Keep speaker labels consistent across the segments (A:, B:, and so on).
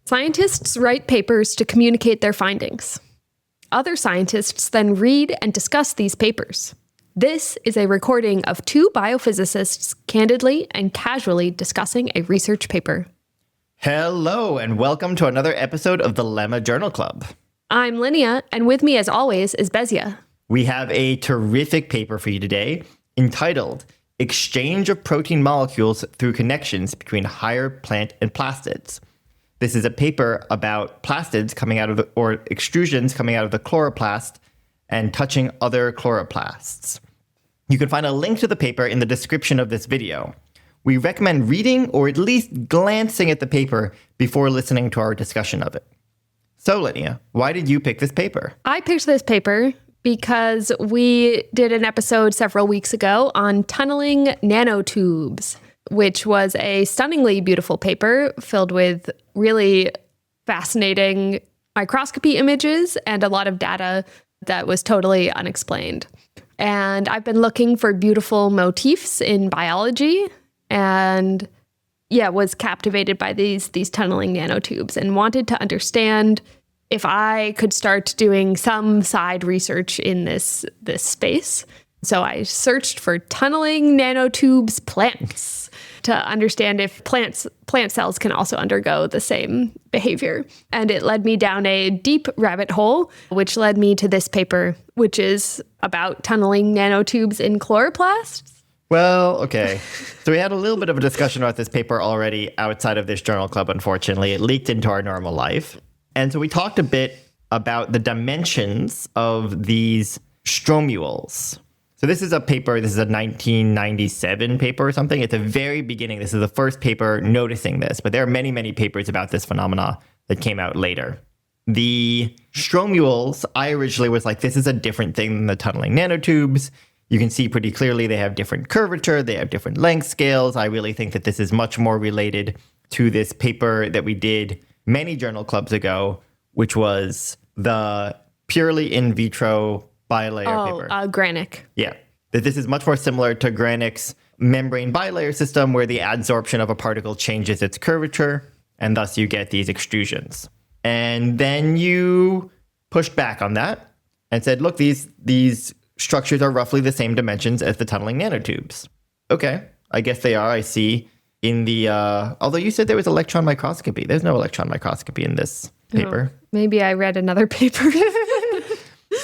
A: Scientists write papers to communicate their findings. Other scientists then read and discuss these papers. This is a recording of two biophysicists candidly and casually discussing a research paper.
B: Hello, and welcome to another episode of the Lemma Journal Club.
A: I'm Linnea, and with me as always is Bezia.
B: We have a terrific paper for you today entitled Exchange of Protein Molecules Through Connections Between Higher Plant and Plastids. This is a paper about plastids coming out of or extrusions coming out of the chloroplast and touching other chloroplasts. You can find a link to the paper in the description of this video. We recommend reading or at least glancing at the paper before listening to our discussion of it. So, Linnea, why did you pick this paper?
A: I picked this paper because we did an episode several weeks ago on tunneling nanotubes, which was a stunningly beautiful paper filled with really fascinating microscopy images and a lot of data that was totally unexplained. And I've been looking for beautiful motifs in biology and was captivated by these tunneling nanotubes and wanted to understand if I could start doing some side research in this space. So I searched for tunneling nanotubes plants to understand if plant cells can also undergo the same behavior. And it led me down a deep rabbit hole, which led me to this paper, which is about tunneling nanotubes in chloroplasts.
B: Well, okay. So we had a little bit of a discussion about this paper already outside of this journal club, unfortunately. It leaked into our normal life. And so we talked a bit about the dimensions of these stromules. So this is a paper, this is a 1997 paper or something. At the very beginning, this is the first paper noticing this, but there are many, many papers about this phenomena that came out later. The stromules, I originally was like, this is a different thing than the tunneling nanotubes. You can see pretty clearly they have different curvature, they have different length scales. I really think that this is much more related to this paper that we did many journal clubs ago, which was the purely in vitro bilayer paper.
A: Granick.
B: Yeah. That this is much more similar to Granick's membrane bilayer system where the adsorption of a particle changes its curvature, and thus you get these extrusions. And then you pushed back on that and said, look, these structures are roughly the same dimensions as the tunneling nanotubes. Okay, I guess they are. I see in the, although you said there was electron microscopy. There's no electron microscopy in this paper.
A: Oh, maybe I read another paper.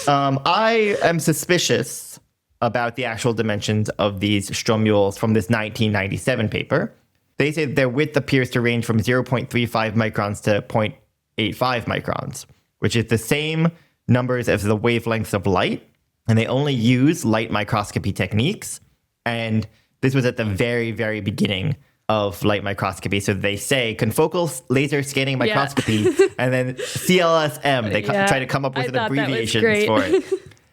B: I am suspicious about the actual dimensions of these stromules from this 1997 paper. They say their width appears to range from 0.35 microns to 0.85 microns, which is the same numbers as the wavelengths of light. And they only use light microscopy techniques. And this was at the very, very beginning of light microscopy. So they say confocal laser scanning microscopy and then CLSM. They try to come up with an abbreviations for it.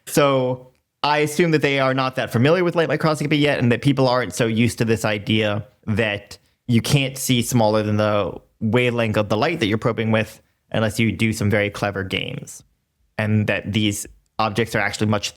B: So I assume that they are not that familiar with light microscopy yet and that people aren't so used to this idea that you can't see smaller than the wavelength of the light that you're probing with unless you do some very clever games. And that these objects are actually much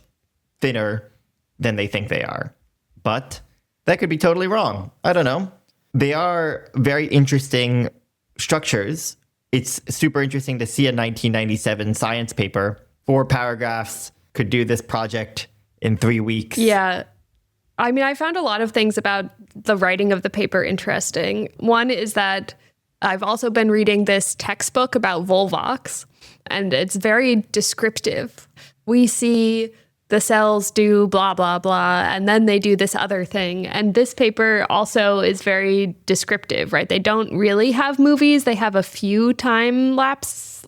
B: thinner than they think they are. But that could be totally wrong. I don't know. They are very interesting structures. It's super interesting to see a 1997 science paper. 4 paragraphs, could do this project in 3 weeks.
A: Yeah. I mean, I found a lot of things about the writing of the paper interesting. One is that I've also been reading this textbook about Volvox, and it's very descriptive. We see the cells do blah, blah, blah, and then they do this other thing. And this paper also is very descriptive, right? They don't really have movies. They have a few time-lapse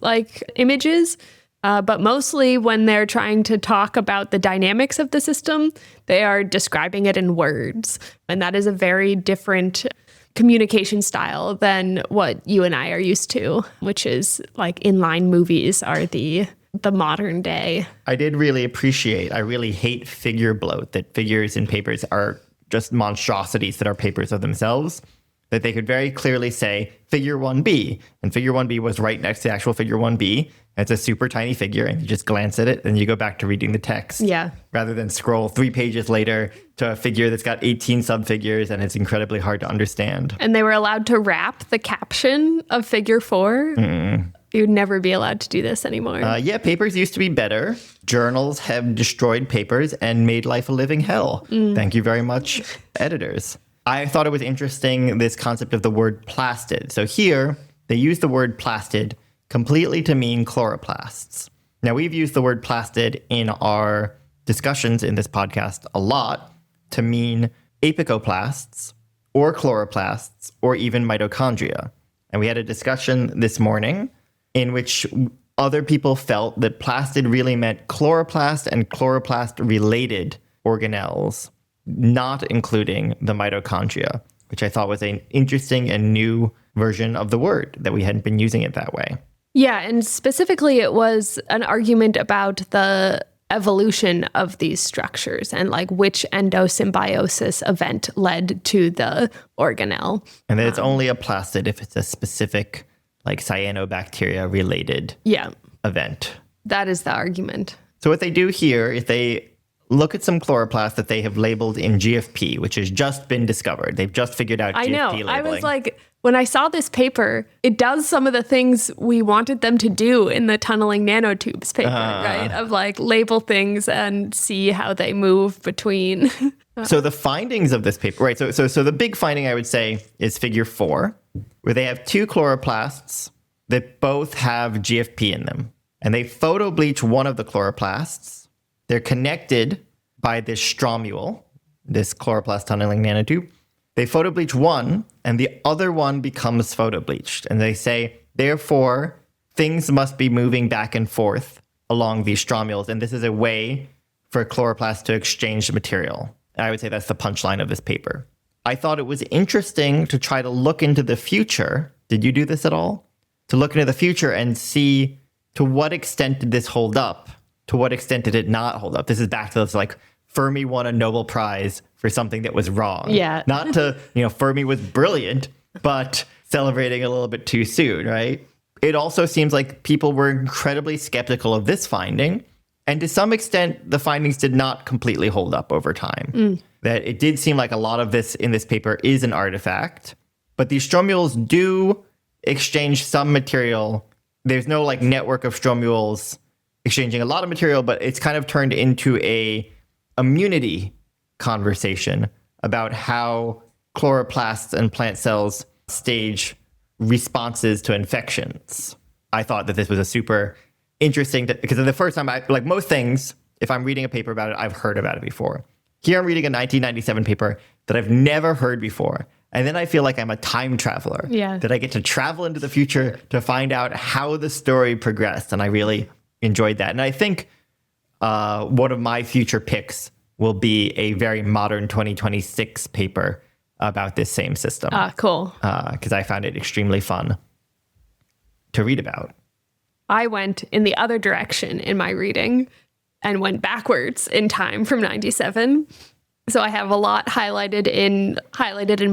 A: images, but mostly when they're trying to talk about the dynamics of the system, they are describing it in words. And that is a very different communication style than what you and I are used to, which is inline movies are the modern day.
B: I did really appreciate, I really hate figure bloat, that figures in papers are just monstrosities that are papers of themselves. that they could very clearly say figure 1b. And figure 1b was right next to the actual figure 1b. It's a super tiny figure, and you just glance at it, and you go back to reading the text.
A: Yeah.
B: Rather than scroll 3 pages later to a figure that's got 18 subfigures, and it's incredibly hard to understand.
A: And they were allowed to wrap the caption of figure 4. You'd never be allowed to do this anymore.
B: Yeah, papers used to be better. Journals have destroyed papers and made life a living hell. Thank you very much, editors. I thought it was interesting, this concept of the word plastid. So here, they use the word plastid completely to mean chloroplasts. Now, we've used the word plastid in our discussions in this podcast a lot to mean apicoplasts or chloroplasts or even mitochondria. And we had a discussion this morning in which other people felt that plastid really meant chloroplast and chloroplast-related organelles, not including the mitochondria, which I thought was an interesting and new version of the word, that we hadn't been using it that way.
A: Yeah, and specifically it was an argument about the evolution of these structures and like which endosymbiosis event led to the organelle.
B: And that it's only a plastid if it's a specific like cyanobacteria related event.
A: That is the argument.
B: So what they do here is they look at some chloroplasts that they have labeled in GFP, which has just been discovered. They've just figured out GFP labeling.
A: I was like, when I saw this paper, it does some of the things we wanted them to do in the tunneling nanotubes paper, right? Of like label things and see how they move between.
B: So the findings of this paper, right? So the big finding I would say is figure 4, where they have 2 chloroplasts that both have GFP in them. And they photo bleach one of the chloroplasts. They're connected by this stromule, this chloroplast tunneling nanotube. They photo bleach one, and the other one becomes photo bleached. And they say, therefore, things must be moving back and forth along these stromules. And this is a way for chloroplasts to exchange the material. I would say that's the punchline of this paper. I thought it was interesting to try to look into the future. Did you do this at all? To look into the future and see to what extent did this hold up? To what extent did it not hold up? This is back to this like Fermi won a Nobel Prize for something that was wrong.
A: Yeah.
B: Not to, Fermi was brilliant, but celebrating a little bit too soon, right? It also seems like people were incredibly skeptical of this finding. And to some extent, the findings did not completely hold up over time. That it did seem like a lot of this in this paper is an artifact, but these stromules do exchange some material. There's no like network of stromules exchanging a lot of material, but it's kind of turned into a immunity conversation about how chloroplasts and plant cells stage responses to infections. I thought that this was a super interesting, because the first time, like most things, if I'm reading a paper about it, I've heard about it before. Here I'm reading a 1997 paper that I've never heard before. And then I feel like I'm a time traveler.
A: Yeah.
B: That I get to travel into the future to find out how the story progressed. And I really enjoyed that. And I think one of my future picks will be a very modern 2026 paper about this same system.
A: Cool.
B: Because I found it extremely fun to read about.
A: I went in the other direction in my reading and went backwards in time from 97. So I have a lot highlighted in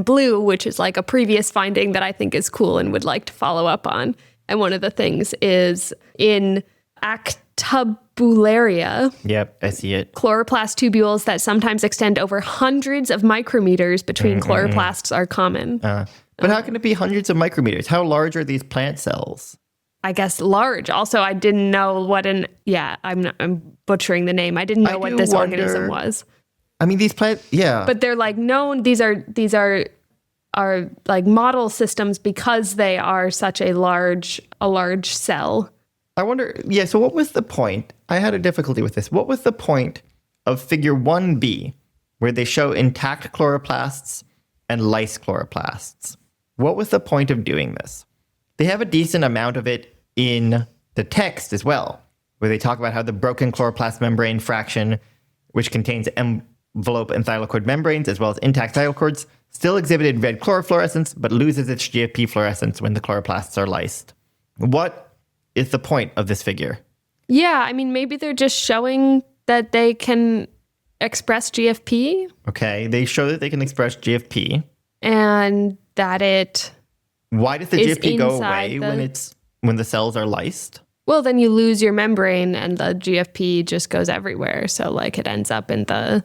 A: blue, which is like a previous finding that I think is cool and would like to follow up on. And one of the things is in Actabularia.
B: Yep, I see it.
A: Chloroplast tubules that sometimes extend over hundreds of micrometers between chloroplasts are common.
B: But how can it be hundreds of micrometers? How large are these plant cells?
A: I guess large. Also, I didn't know what I'm butchering the name. I didn't know what this organism was.
B: I mean, these plants, yeah.
A: But they're like known. These are like model systems because they are such a large cell.
B: I wonder, so what was the point? I had a difficulty with this. What was the point of figure 1b, where they show intact chloroplasts and lyse chloroplasts? What was the point of doing this? They have a decent amount of it in the text as well, where they talk about how the broken chloroplast membrane fraction, which contains envelope and thylakoid membranes, as well as intact thylakoids, still exhibited red chlorofluorescence, but loses its GFP fluorescence when the chloroplasts are lysed. What is the point of this figure?
A: Yeah, I mean, maybe they're just showing that they can express GFP.
B: Okay, they show that they can express GFP.
A: And that it
B: Why does the
A: is
B: GFP go
A: inside
B: away when the cells are lysed?
A: Well, then you lose your membrane and the GFP just goes everywhere. So like it ends up in a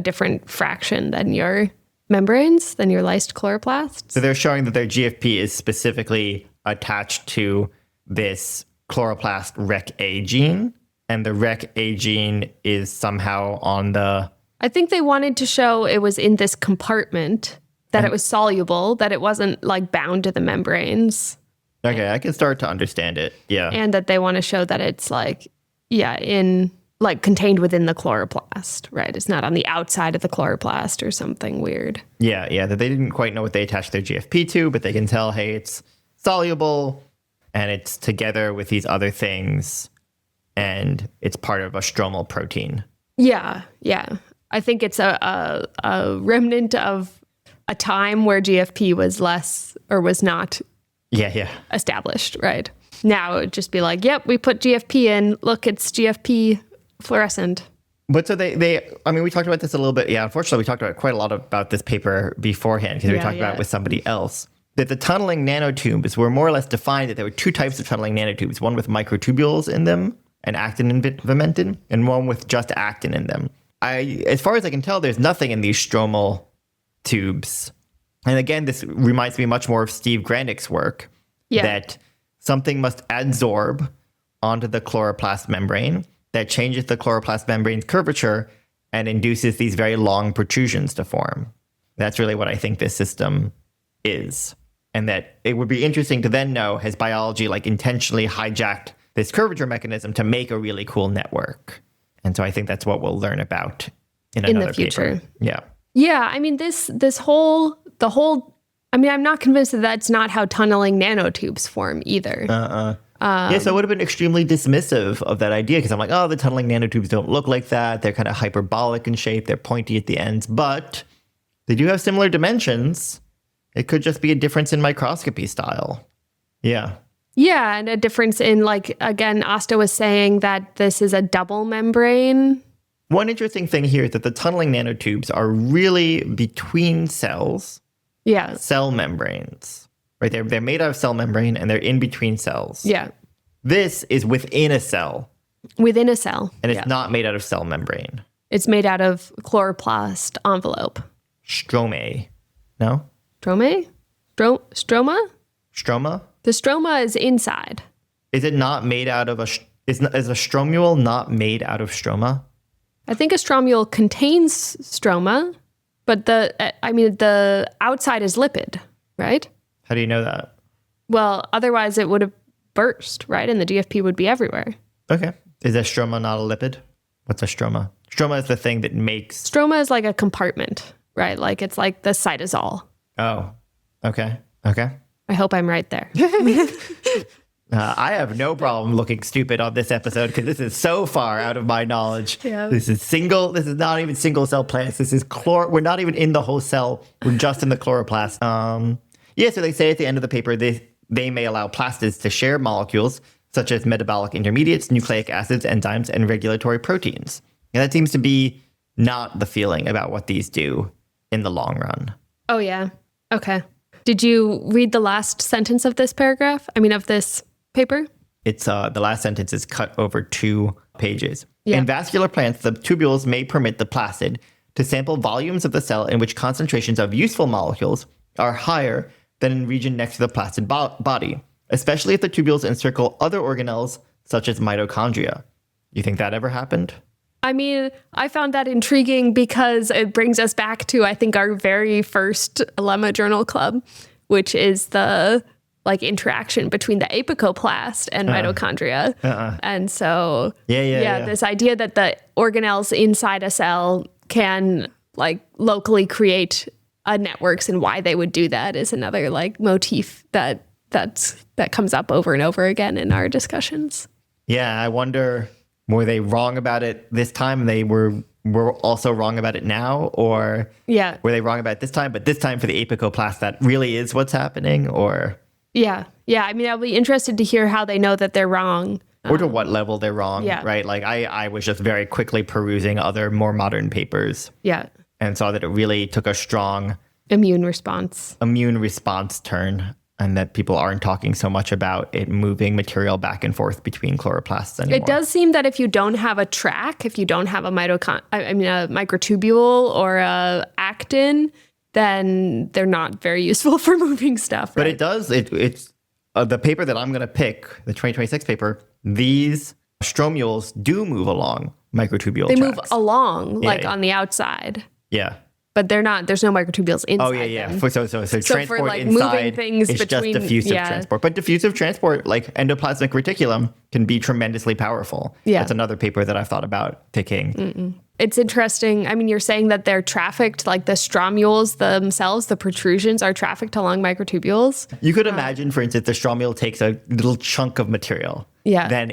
A: different fraction than your membranes, than your lysed chloroplasts.
B: So they're showing that their GFP is specifically attached to this chloroplast REC-A gene, and the REC-A gene is somehow on the...
A: I think they wanted to show it was in this compartment, that it was soluble, that it wasn't like bound to the membranes.
B: Okay, I can start to understand it. Yeah.
A: And that they want to show that it's like, contained within the chloroplast, right? It's not on the outside of the chloroplast or something weird.
B: Yeah, that they didn't quite know what they attached their GFP to, but they can tell, hey, it's soluble and it's together with these other things and it's part of a stromal protein.
A: Yeah. I think it's a remnant of a time where GFP was less or was not established, right? Now it would just be like, yep, we put GFP in. Look, it's GFP fluorescent.
B: But so we talked about this a little bit. Yeah, unfortunately, we talked about quite a lot about this paper beforehand because we talked about it with somebody else. That the tunneling nanotubes were more or less defined that there were two types of tunneling nanotubes, one with microtubules in them and actin and vimentin, and one with just actin in them. As far as I can tell, there's nothing in these stromal tubes. And again, this reminds me much more of Steve Granick's work, that something must adsorb onto the chloroplast membrane that changes the chloroplast membrane's curvature and induces these very long protrusions to form. That's really what I think this system is. And that it would be interesting to then know, has biology intentionally hijacked this curvature mechanism to make a really cool network? And so I think that's what we'll learn about in the future. Paper. Yeah.
A: Yeah, I mean, I'm not convinced that that's not how tunneling nanotubes form either.
B: So I would have been extremely dismissive of that idea because I'm like, the tunneling nanotubes don't look like that. They're kind of hyperbolic in shape. They're pointy at the ends, but they do have similar dimensions. It could just be a difference in microscopy style. Yeah.
A: Yeah, and a difference in, again, Asta was saying that this is a double membrane.
B: One interesting thing here is that the tunneling nanotubes are really between cells.
A: Yeah.
B: Cell membranes. Right? They're made out of cell membrane and they're in between cells.
A: Yeah.
B: This is within a cell.
A: Within a cell.
B: And it's not made out of cell membrane.
A: It's made out of chloroplast envelope.
B: Stromae. No?
A: Stroma?
B: Stroma?
A: The stroma is inside.
B: Is it not made out of is a stromule not made out of stroma?
A: I think a stromule contains stroma, but the outside is lipid, right?
B: How do you know that?
A: Well, otherwise it would have burst, right? And the GFP would be everywhere.
B: Okay. Is a stroma not a lipid? What's a stroma? Stroma is the thing that makes...
A: Stroma is like a compartment, right? It's like the cytosol.
B: Oh, okay.
A: I hope I'm right there.
B: I have no problem looking stupid on this episode because this is so far out of my knowledge.
A: Yeah.
B: This is not even single cell plants. This is we're not even in the whole cell. We're just in the chloroplast. So they say at the end of the paper, they may allow plastids to share molecules such as metabolic intermediates, nucleic acids, enzymes, and regulatory proteins. And that seems to be not the feeling about what these do in the long run.
A: Oh, yeah. Okay. Did you read the last sentence of this paragraph? Of this paper?
B: It's the last sentence is cut over 2 pages.
A: Yeah.
B: In vascular plants, the tubules may permit the plastid to sample volumes of the cell in which concentrations of useful molecules are higher than in region next to the plastid body, especially if the tubules encircle other organelles such as mitochondria. You think that ever happened?
A: I found that intriguing because it brings us back to, I think, our very first Lemma Journal Club, which is the interaction between the apicoplast and mitochondria. And so, this idea that the organelles inside a cell can locally create networks and why they would do that is another motif that comes up over and over again in our discussions.
B: Yeah, I wonder... Were they wrong about it this time? They were also wrong about it now? Or were they wrong about it this time, but this time for the apicoplast, that really is what's happening? Or
A: Yeah. I'll be interested to hear how they know that they're wrong.
B: Or to what level they're wrong, right? I was just very quickly perusing other more modern papers.
A: Yeah.
B: And saw that it really took a strong
A: immune response
B: turn, and that people aren't talking so much about it moving material back and forth between chloroplasts anymore.
A: It does seem that if you don't have a track, if you don't have a microtubule or a actin, then they're not very useful for moving stuff. Right?
B: But it does. It's the paper that I'm going to pick, the 2026 paper. These stromules do move along microtubule
A: They
B: tracks.
A: move along, on the outside.
B: Yeah.
A: But they're not. There's no microtubules inside.
B: Oh yeah.
A: them.
B: So transport
A: for like
B: inside
A: moving things
B: is
A: between,
B: just diffusive transport. But diffusive transport, like endoplasmic reticulum, can be tremendously powerful.
A: Yeah.
B: That's another paper that I've thought about picking.
A: It's interesting. I mean, you're saying that they're trafficked, like the stromules themselves, the protrusions are trafficked along microtubules.
B: You could imagine, for instance, the stromule takes a little chunk of material.
A: Yeah.
B: Then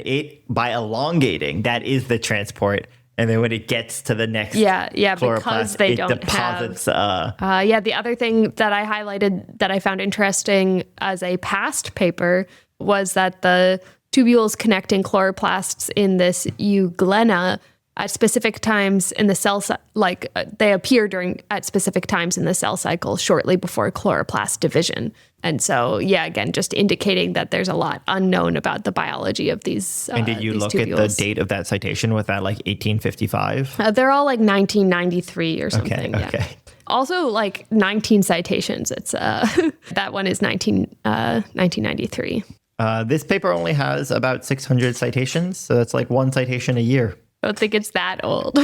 B: by elongating, that is the transport. And then when it gets to the next
A: because they don't
B: deposits,
A: have. The other thing that I highlighted that I found interesting as a past paper was that the tubules connecting chloroplasts in this euglena at specific times in the cell they appear at specific times in the cell cycle shortly before chloroplast division. And so, again, just indicating that there's a lot unknown about the biology of these
B: And did you look
A: tubules.
B: at the date of that citation? Was that like 1855?
A: They're all like 1993 or something.
B: Okay.
A: Also, like 19 citations. It's that one is 1993.
B: This paper only has about 600 citations, so that's like one citation a year.
A: I don't think it's that old.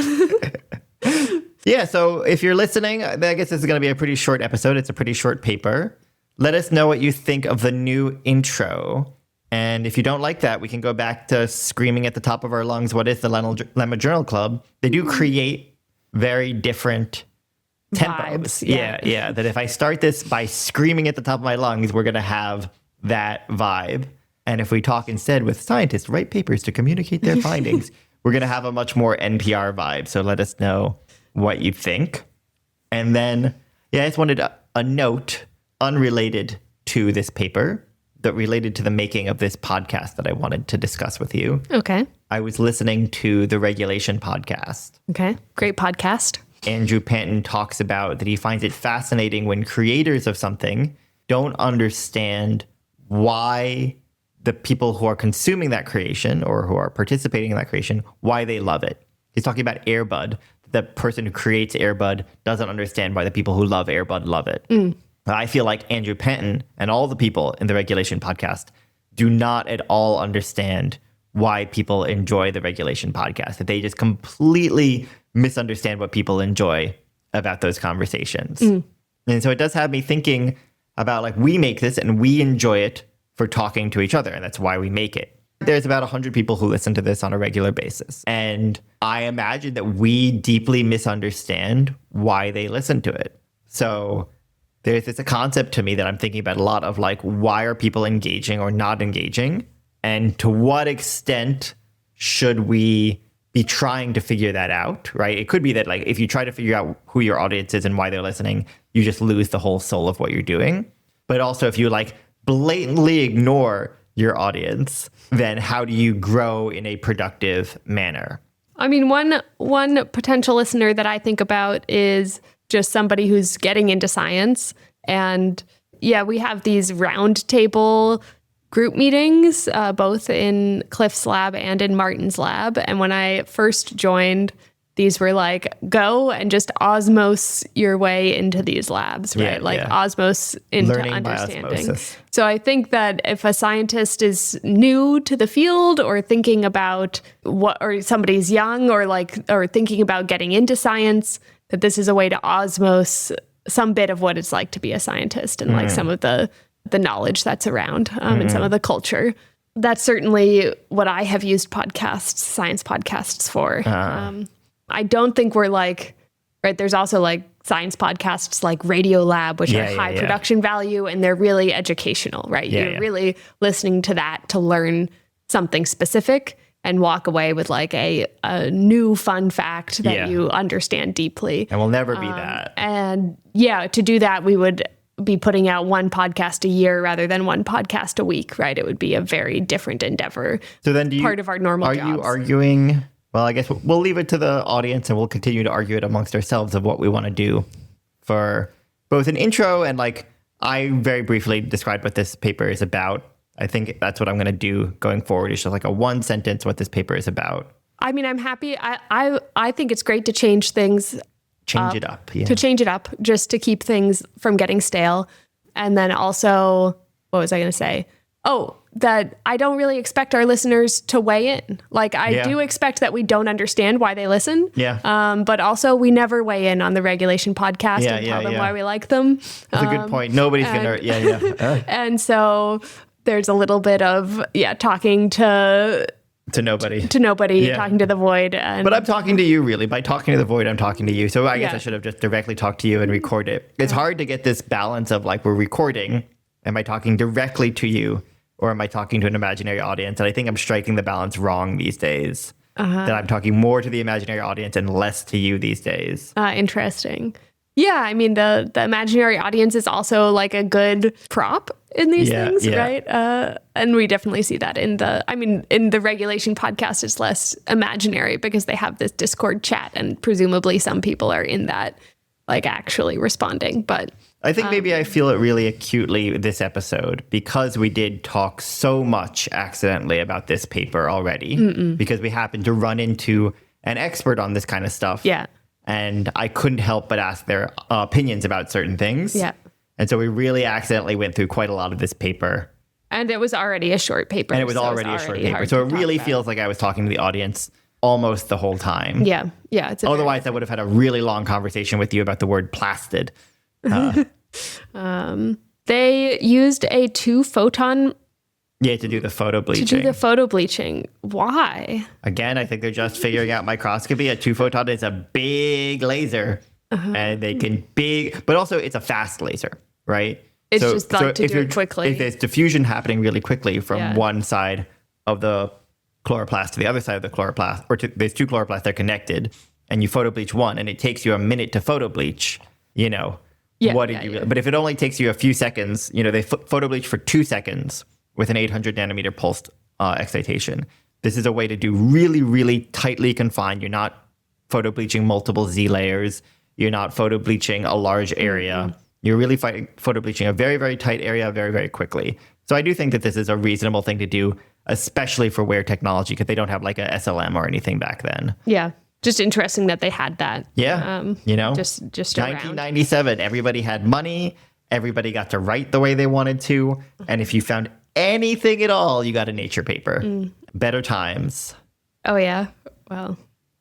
B: Yeah, so if you're listening, I guess this is going to be a pretty short episode. It's a pretty short paper. Let us know what you think of the new intro. And if you don't like that, we can go back to screaming at the top of our lungs, what is the Lemma Journal Club? They do create very different tempos.
A: Vibes,
B: Yeah. That if I start this by screaming at the top of my lungs, we're going to have that vibe. And if we talk instead with scientists, write papers to communicate their findings, we're going to have a much more NPR vibe. So let us know what you think. And then, I just wanted a note unrelated to this paper, that related to the making of this podcast that I wanted to discuss with you.
A: Okay.
B: I was listening to the Regulation podcast.
A: Okay. Great podcast.
B: Andrew Panton talks about that he finds it fascinating when creators of something don't understand why the people who are consuming that creation or who are participating in that creation, why they love it. He's talking about Air Bud. The person who creates Air Bud doesn't understand why the people who love Air Bud love it. I feel like Andrew Panton and all the people in the Regulation podcast do not at all understand why people enjoy the Regulation podcast, that they just completely misunderstand what people enjoy about those conversations. And so it does have me thinking about, like, we make this and we enjoy it for talking to each other, and that's why we make it. There's about 100 people who listen to this on a regular basis. And I imagine that we deeply misunderstand why they listen to it. So it's a concept to me that I'm thinking about a lot of, like, why are people engaging or not engaging? And to what extent should we be trying to figure that out, right? It could be that, like, if you try to figure out who your audience is and why they're listening, you just lose the whole soul of what you're doing. But also, if you, like, blatantly ignore your audience, then how do you grow in a productive manner?
A: I mean, one potential listener that I think about is just somebody who's getting into science. And we have these roundtable group meetings, both in Cliff's lab and in Martin's lab. And when I first joined, these were like, go and just osmose your way into these labs, right? Osmose into
B: Learning
A: understanding.
B: by osmosis.
A: So I think that if a scientist is new to the field or thinking about or somebody's young or thinking about getting into science, that this is a way to osmose some bit of what it's like to be a scientist and like some of the knowledge that's around and some of the culture. That's certainly what I have used science podcasts for. I don't think we're like, right, there's also like science podcasts like Radio Lab, which are high production value, and they're really educational, right? You're really listening to that to learn something specific and walk away with like a new fun fact that you understand deeply.
B: And we'll never be that.
A: And to do that, we would be putting out one podcast a year rather than one podcast a week, right? It would be a very different endeavor.
B: So then part
A: of our normal jobs.
B: Are you arguing? Well, I guess we'll leave it to the audience and we'll continue to argue it amongst ourselves of what we want to do for both an intro and like I very briefly described what this paper is about. I think that's what I'm going to do going forward. Is just like a one sentence what this paper is about.
A: I mean, I'm happy. I think it's great to change things.
B: Change it up. Yeah.
A: To change it up, just to keep things from getting stale. And then also, what was I going to say? Oh, that I don't really expect our listeners to weigh in. Like, I do expect that we don't understand why they listen.
B: Yeah.
A: But also, we never weigh in on the Regulation podcast and tell them why we like them.
B: That's a good point. Nobody's going to,
A: And so there's a little bit of, talking to
B: nobody.
A: Talking to the void.
B: But I'm talking to you, really. By talking to the void, I'm talking to you. So I guess I should have just directly talked to you and record it. It's hard to get this balance of like, we're recording. Am I talking directly to you? Or am I talking to an imaginary audience? And I think I'm striking the balance wrong these days. That I'm talking more to the imaginary audience and less to you these days.
A: Interesting. Yeah, I mean, the imaginary audience is also like a good prop in these things, right? And we definitely see that in the Regulation podcast, it's less imaginary because they have this Discord chat and presumably some people are in that like actually responding. But
B: I think maybe I feel it really acutely this episode because we did talk so much accidentally about this paper already because we happened to run into an expert on this kind of stuff.
A: Yeah.
B: And I couldn't help but ask their opinions about certain things.
A: Yeah.
B: And so we really accidentally went through quite a lot of this paper.
A: And it was already a short paper.
B: And it was already a short paper. So it really feels like I was talking to the audience almost the whole time.
A: Yeah. Yeah.
B: Otherwise, I would have had a really long conversation with you about the word plastid.
A: They used a 2-photon.
B: Yeah, to do the photo bleaching.
A: Why?
B: Again, I think they're just figuring out microscopy. A 2-photon is a big laser. And they can but also it's a fast laser, right?
A: It's just like to do it quickly.
B: If there's diffusion happening really quickly from one side of the chloroplast to the other side of the chloroplast, or there's two chloroplasts, they're connected, and you photo bleach one, and it takes you a minute to photo bleach, But if it only takes you a few seconds, they photo bleach for 2 seconds with an 800 nanometer pulsed excitation. This is a way to do really, really tightly confined. You're not photo bleaching multiple Z layers. You're not photo bleaching a large area. You're really photo bleaching a very, very tight area very, very quickly. So I do think that this is a reasonable thing to do, especially for wear technology, because they don't have like a SLM or anything back then.
A: Yeah. Just interesting that they had that.
B: Yeah.
A: Just
B: 1997, everybody had money. Everybody got to write the way they wanted to. And if you found anything at all, you got a Nature paper. Better times.
A: Oh, yeah.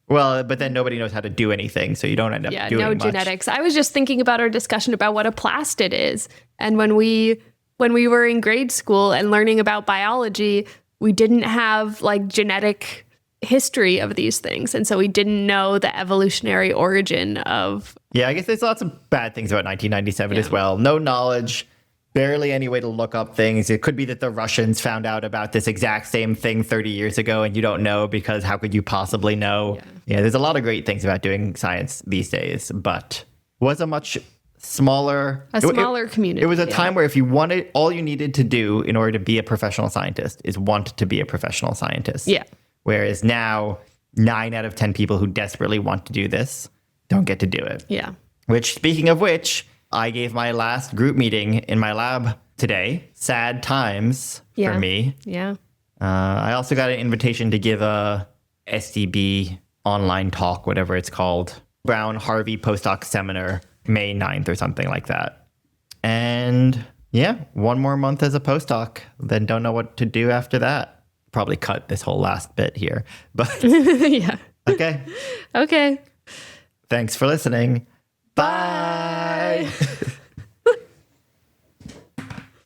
B: Well, but then nobody knows how to do anything, so you don't end up doing much.
A: No genetics. I was just thinking about our discussion about what a plastid is. And when we were in grade school and learning about biology, we didn't have like genetic history of these things. And so we didn't know the evolutionary origin of...
B: Yeah, I guess there's lots of bad things about 1997 as well. No knowledge, barely any way to look up things. It could be that the Russians found out about this exact same thing 30 years ago and you don't know because how could you possibly know? Yeah, there's a lot of great things about doing science these days, but was a much smaller...
A: smaller community.
B: It was a time where if you wanted, all you needed to do in order to be a professional scientist is want to be a professional scientist.
A: Yeah.
B: Whereas now, 9 out of 10 people who desperately want to do this don't get to do it.
A: Yeah.
B: Which, speaking of which, I gave my last group meeting in my lab today. Sad times for me.
A: Yeah.
B: I also got an invitation to give a SDB online talk, whatever it's called. Brown Harvey postdoc seminar, May 9th or something like that. And yeah, 1 more month as a postdoc. Then don't know what to do after that. Probably cut this whole last bit here. But
A: yeah.
B: Okay.
A: Okay.
B: Thanks for listening. Bye.